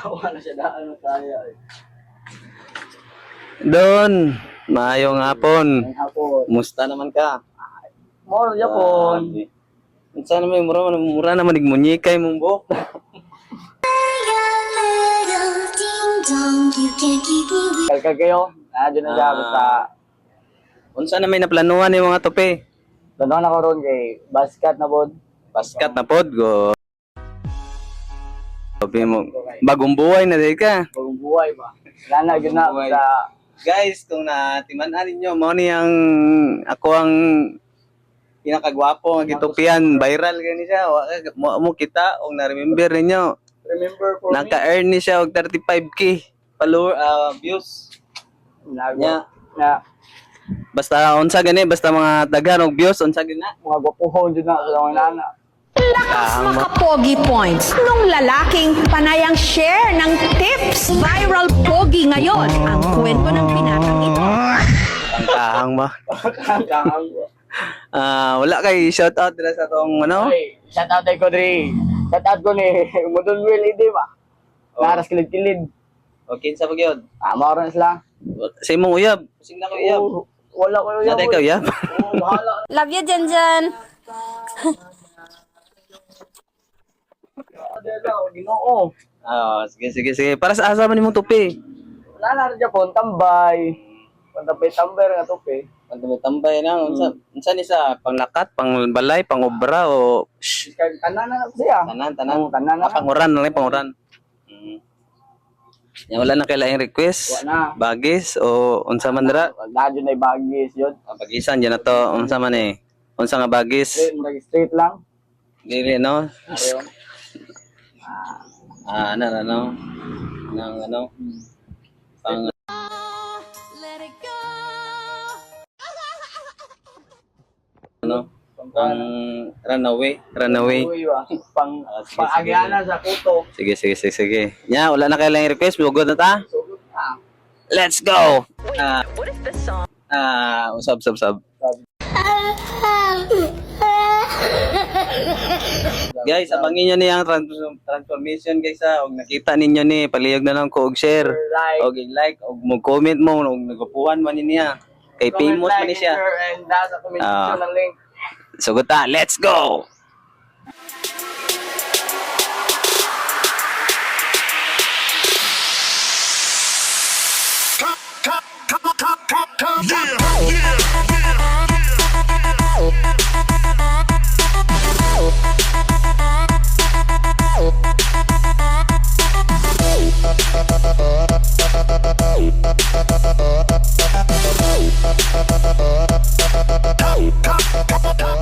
Wala siya daan na kaya. Don, maayong hapon. Ang hapon. Musta naman ka? Moro Japon. Sana may mura naman igmunyikay mong buhok. Kalkal kayo. Diyan na siya basta. Unsa na may naplanuhan yung mga tope? Tanong na ko ron kay basket na bod. Paskat na pod go. Sabi mo, bagong buhay na dahil ka. Bagong buhay ba? Wala na yun na Bagong buhay. sa Guys, kung natimanan ninyo, mo ni ako ang pinakagwapo ng gitupian, viral gani siya. Mo kita og na-remember ninyo. remember for Naka-earn ni siya og 35k follower views. me. Nya, Na basta unsa gani, basta mga daghan og views unsa gani. mga gwapuhon dyan na sa mga nana. Lakas makapogi points nung lalaking panayang share ng tips. Viral pogi ngayon ang kwento ng binatang ito. Ang kahang ba? Kakang. Wala kay shout out dira sa tong ano? Ay, shout out ko diri. Shout out ko ni Mudon Will Ide ba? Naras kilid-kilid. Okay sa pagyod. Mao na sila. Sa imong uyab, sing na ko uyab. Oo, wala ko yun. Natay ka uyab. Oo, bahala. Love you, Janjan. Ginoo. Sige. Para sa asa man imong tupi? Wala na rin Japon, tambay. Tambay nga tupi. Tambay na unsa ni sa panglakat, pangbalay, pangobra o Tanan na siya. tanan. Oo, tanan na. Panguran na panguran. Yan wala na kailaing request. Wala na. Bagis o unsa man dira? Wala dyan ay bagis yun. Bagisan diyan na to. Unsa man eh? Unsa nga bagis? Straight lang. Dili no. Ayun. Nang pang pang runaway. Uy, ba? Pang-agyana sa kuto. Sige. Nya wala na kailang request, bugod na ta. Sugod na. Let's go. Usab. Guys, abangin nyo niyang transformation guys ha. Og nakita ninyo ni, palihog na lang ko og share. Like. Og like, og mag-comment mo, og nagapuhan man niya. Kay famous man ni siya. Share, and nasa comment section ng link. Sugod ta, let's go! Come